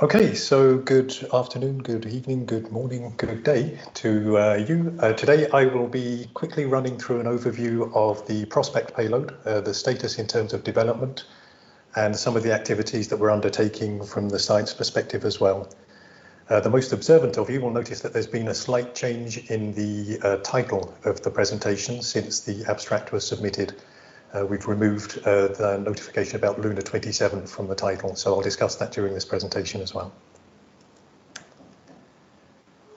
Okay, so good afternoon, good evening, good morning, good day to you. Today I will be quickly running through an overview of the PROSPECT payload, the status in terms of development, and some of the activities that we're undertaking from the science perspective as well. The most observant of you will notice that there's been a slight change in the title of the presentation since the abstract was submitted. We've removed the notification about Luna 27 from the title, so I'll discuss that during this presentation as well.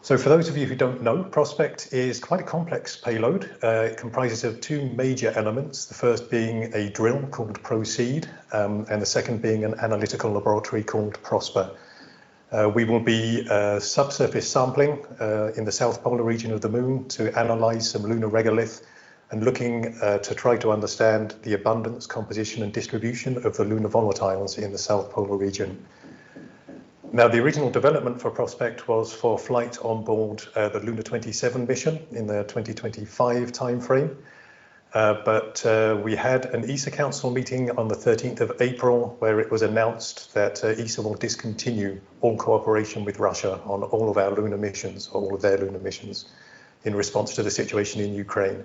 So for those of you who don't know, PROSPECT is quite a complex payload. It comprises of two major elements, the first being a drill called PROCEED, and the second being an analytical laboratory called PROSPER. We will be subsurface sampling in the south polar region of the Moon to analyse some lunar regolith and looking to try to understand the abundance, composition and distribution of the lunar volatiles in the South Polar region. Now, the original development for PROSPECT was for flight on board the Luna 27 mission in the 2025 timeframe, but we had an ESA Council meeting on the 13th of April where it was announced that ESA will discontinue all cooperation with Russia on all of our lunar missions, all of their lunar missions, in response to the situation in Ukraine.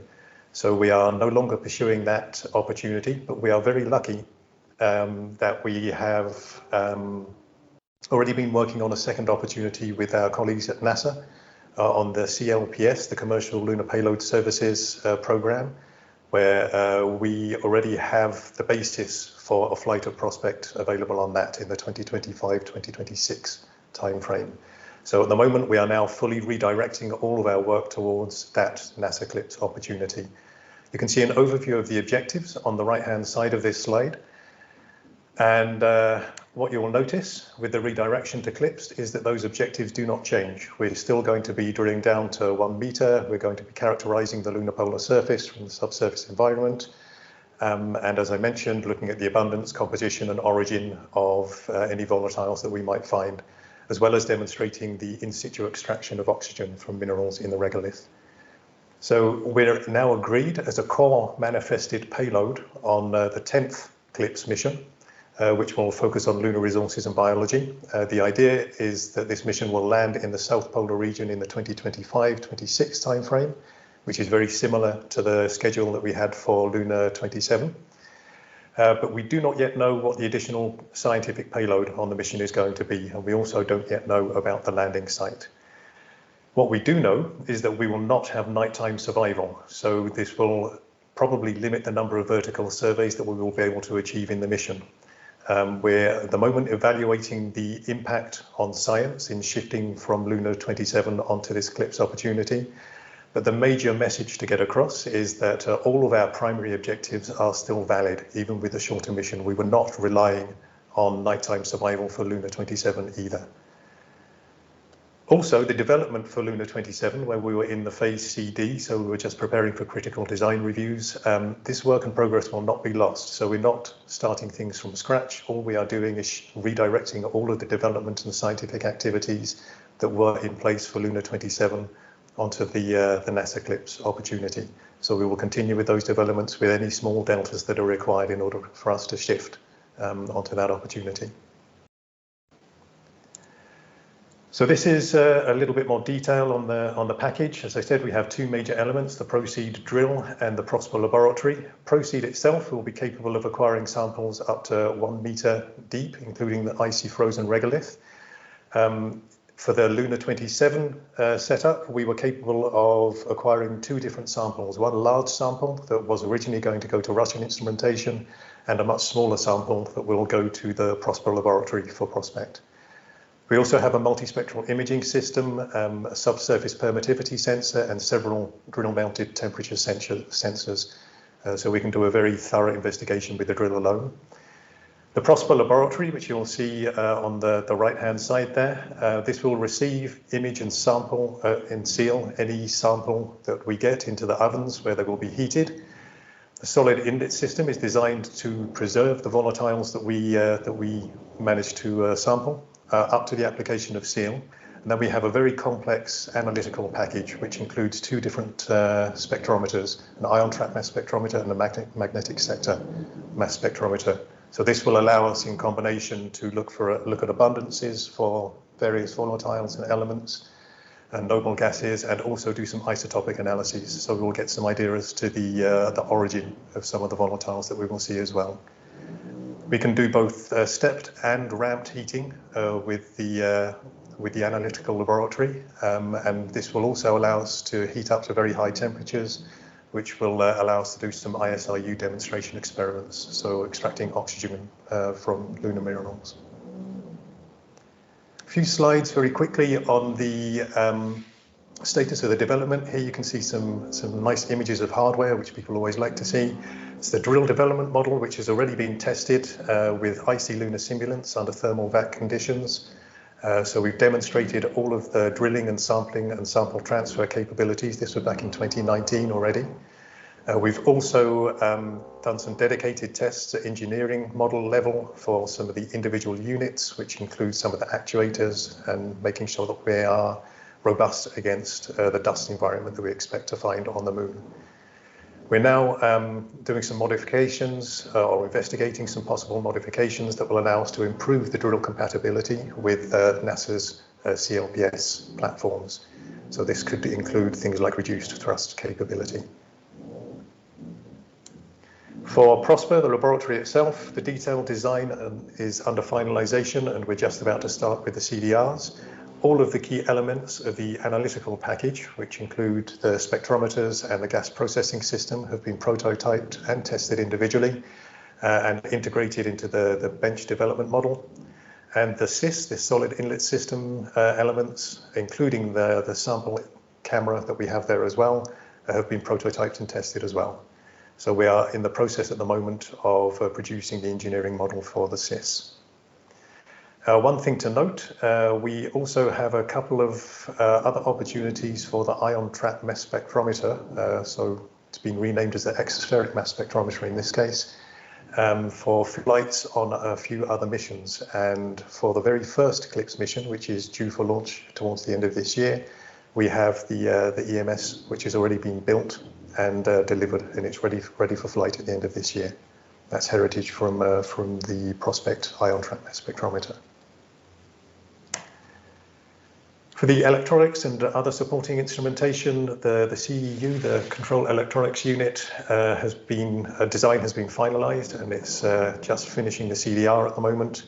So we are no longer pursuing that opportunity, but we are very lucky that we have already been working on a second opportunity with our colleagues at NASA on the CLPS, the Commercial Lunar Payload Services program, where we already have the basis for a flight of PROSPECT available on that in the 2025-2026 timeframe. So at the moment, we are now fully redirecting all of our work towards that NASA CLIPS opportunity. You can see an overview of the objectives on the right-hand side of this slide. And what you will notice with the redirection to CLIPS is that those objectives do not change. We're still going to be drilling down to 1 meter. We're going to be characterizing the lunar polar surface from the subsurface environment. And as I mentioned, looking at the abundance, composition and origin of any volatiles that we might find, as well as demonstrating the in situ extraction of oxygen from minerals in the regolith. So we're now agreed as a core manifested payload on the 10th CLIPS mission, which will focus on lunar resources and biology. The idea is that this mission will land in the South Polar region in the 2025-26 timeframe, which is very similar to the schedule that we had for Luna 27. But we do not yet know what the additional scientific payload on the mission is going to be, and we also don't yet know about the landing site. What we do know is that we will not have nighttime survival, so this will probably limit the number of vertical surveys that we will be able to achieve in the mission. We're at the moment evaluating the impact on science in shifting from Luna 27 onto this CLIPS opportunity. But the major message to get across is that all of our primary objectives are still valid, even with the shorter mission. We were not relying on nighttime survival for Luna 27 either. Also, the development for Luna 27, where we were in the phase CD, so we were just preparing for critical design reviews, this work in progress will not be lost. So we're not starting things from scratch. All we are doing is redirecting all of the development and scientific activities that were in place for Luna 27 onto the NASA CLIPS opportunity. So we will continue with those developments with any small deltas that are required in order for us to shift onto that opportunity. So this is a little bit more detail on the package. As I said, we have two major elements, the PROCEED drill and the PROSPER laboratory. PROCEED itself will be capable of acquiring samples up to 1 meter deep, including the icy frozen regolith. For the Luna 27 setup, we were capable of acquiring two different samples, one large sample that was originally going to go to Russian instrumentation and a much smaller sample that will go to the PROSPER laboratory for PROSPECT. We also have a multispectral imaging system, a subsurface permittivity sensor and several drill-mounted temperature sensors, so we can do a very thorough investigation with the drill alone. The PROSPER laboratory, which you'll see on the right-hand side there, this will receive, image and sample and seal any sample that we get into the ovens where they will be heated. The solid inlet system is designed to preserve the volatiles that we manage to sample up to the application of seal. And then we have a very complex analytical package, which includes two different spectrometers, an ion trap mass spectrometer and a magnetic sector mass spectrometer. So this will allow us in combination to look at abundances for various volatiles and elements and noble gases, and also do some isotopic analyses. So we'll get some idea as to the origin of some of the volatiles that we will see as well. We can do both stepped and ramped heating with the analytical laboratory, and this will also allow us to heat up to very high temperatures, which will allow us to do some ISIU demonstration experiments, so extracting oxygen from lunar minerals. A few slides very quickly on the status of the development. Here you can see some nice images of hardware, which people always like to see. It's the drill development model, which has already been tested with icy lunar simulants under thermal vac conditions. So we've demonstrated all of the drilling and sampling and sample transfer capabilities. This was back in 2019 already. We've also done some dedicated tests at engineering model level for some of the individual units, which include some of the actuators and making sure that we are robust against the dust environment that we expect to find on the moon. We're now doing some modifications or investigating some possible modifications that will allow us to improve the drill compatibility with NASA's CLPS platforms. So this could include things like reduced thrust capability. For Prosper, the laboratory itself, the detailed design is under finalization, and we're just about to start with the CDRs. All of the key elements of the analytical package, which include the spectrometers and the gas processing system, have been prototyped and tested individually and integrated into the bench development model. And the SIS, the solid inlet system elements, including the sample camera that we have there as well, have been prototyped and tested as well. So we are in the process at the moment of producing the engineering model for the SIS. One thing to note, we also have a couple of other opportunities for the ion trap mass spectrometer. So it's been renamed as the exospheric mass spectrometer in this case, for flights on a few other missions. And for the very first Eclipse mission, which is due for launch towards the end of this year, we have the EMS, which has already been built and delivered, and it's ready for flight at the end of this year. That's heritage from the Prospect ion trap mass spectrometer. For the electronics and other supporting instrumentation, the CEU, the Control Electronics Unit, design has been finalized, and it's just finishing the CDR at the moment.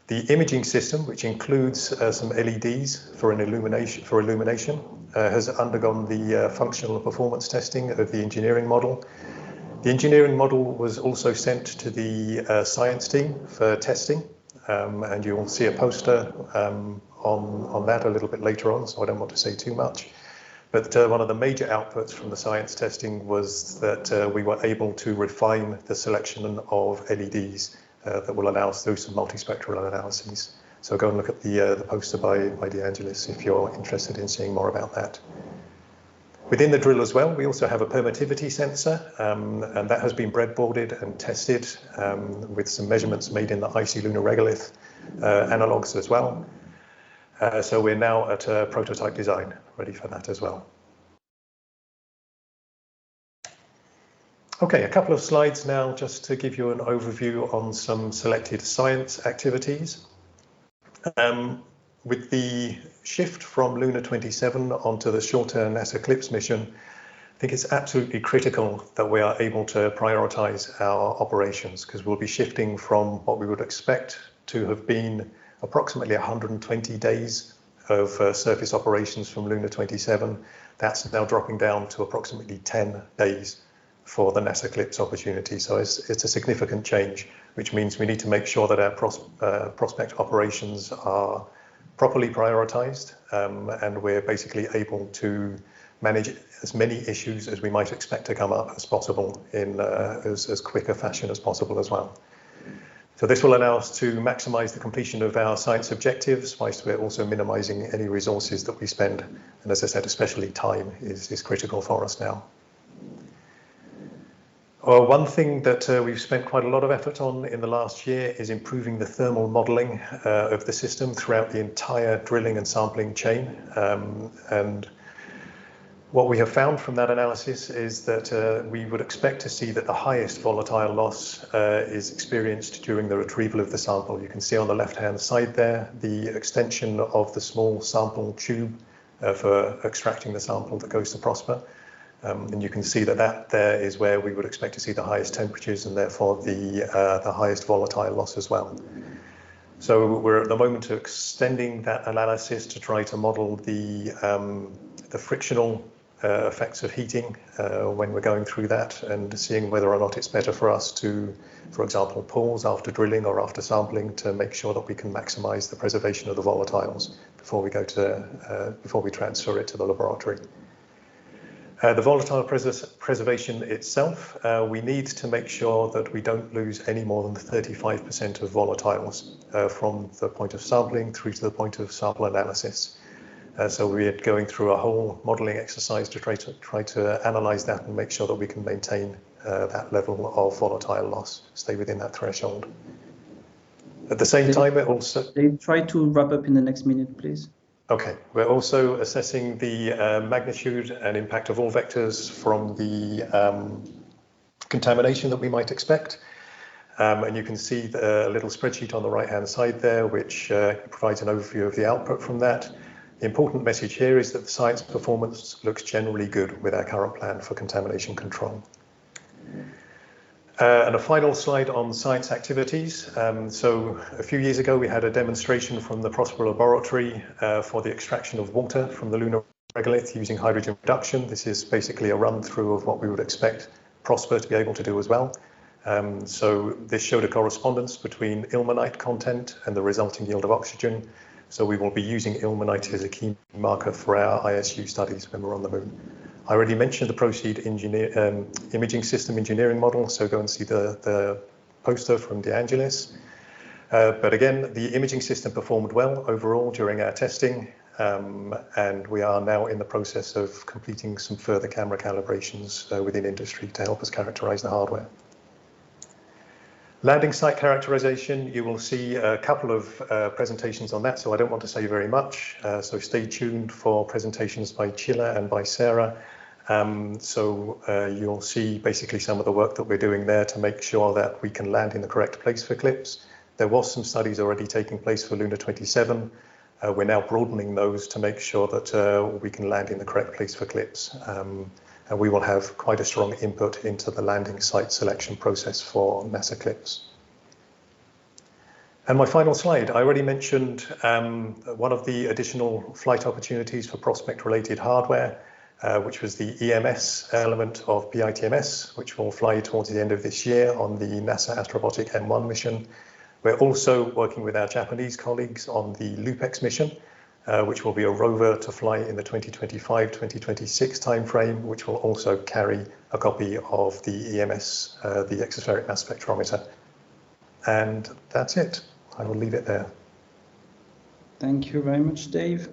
The imaging system, which includes some LEDs for illumination, has undergone the functional performance testing of the engineering model. The engineering model was also sent to the science team for testing, and you will see a poster on that a little bit later on, so I don't want to say too much. But one of the major outputs from the science testing was that we were able to refine the selection of LEDs that will allow us to do some multispectral analyses. So go and look at the poster by De Angelis if you're interested in seeing more about that. Within the drill as well, we also have a permittivity sensor, and that has been breadboarded and tested with some measurements made in the icy lunar regolith analogs as well. So we're now at prototype design, ready for that as well. Okay, a couple of slides now just to give you an overview on some selected science activities. With the shift from Luna 27 onto the shorter NASA Eclipse mission, I think it's absolutely critical that we are able to prioritize our operations, because we'll be shifting from what we would expect to have been approximately 120 days of surface operations from Luna 27. That's now dropping down to approximately 10 days for the NASA Eclipse opportunity. So it's a significant change, which means we need to make sure that our prospect operations are properly prioritized, and we're basically able to manage as many issues as we might expect to come up as possible in as quick a fashion as possible as well. So this will allow us to maximize the completion of our science objectives, whilst we're also minimizing any resources that we spend. And as I said, especially time is critical for us now. One thing that we've spent quite a lot of effort on in the last year is improving the thermal modeling of the system throughout the entire drilling and sampling chain. And What we have found from that analysis is that we would expect to see that the highest volatile loss is experienced during the retrieval of the sample. You can see on the left-hand side there the extension of the small sample tube for extracting the sample that goes to Prosper. And you can see that there is where we would expect to see the highest temperatures and therefore the highest volatile loss as well. So we're at the moment extending that analysis to try to model the frictional effects of heating when we're going through that, and seeing whether or not it's better for us to, for example, pause after drilling or after sampling to make sure that we can maximize the preservation of the volatiles before we transfer it to the laboratory. The volatile preservation itself, we need to make sure that we don't lose any more than 35% of volatiles from the point of sampling through to the point of sample analysis. So we're going through a whole modelling exercise to try to analyse that and make sure that we can maintain that level of volatile loss, stay within that threshold. At the same time, it also... Try to wrap up in the next minute, please. Okay, we're also assessing the magnitude and impact of all vectors from the contamination that we might expect. And you can see a little spreadsheet on the right-hand side there, which provides an overview of the output from that. The important message here is that the science performance looks generally good with our current plan for contamination control. And a final slide on science activities. So a few years ago, we had a demonstration from the Prosper laboratory for the extraction of water from the lunar regolith using hydrogen reduction. This is basically a run through of what we would expect Prosper to be able to do as well. So this showed a correspondence between ilmenite content and the resulting yield of oxygen. So we will be using ilmenite as a key marker for our ISU studies when we're on the moon. I already mentioned the PROSEED imaging system engineering model, so go and see the poster from De Angelis. But again, the imaging system performed well overall during our testing, and we are now in the process of completing some further camera calibrations within industry to help us characterize the hardware. Landing site characterization, you will see a couple of presentations on that, so I don't want to say very much. So stay tuned for presentations by Chilla and by Sarah. You'll see basically some of the work that we're doing there to make sure that we can land in the correct place for CLIPS. There was some studies already taking place for Luna 27. We're now broadening those to make sure that we can land in the correct place for CLIPS. And we will have quite a strong input into the landing site selection process for NASA CLIPS. And my final slide, I already mentioned one of the additional flight opportunities for Prospect-related hardware, which was the EMS element of PITMS, which will fly towards the end of this year on the NASA Astrobotic M1 mission. We're also working with our Japanese colleagues on the LUPEX mission, which will be a rover to fly in the 2025-2026 timeframe, which will also carry a copy of the EMS, the exospheric mass spectrometer. And that's it. I will leave it there. Thank you very much, Dave.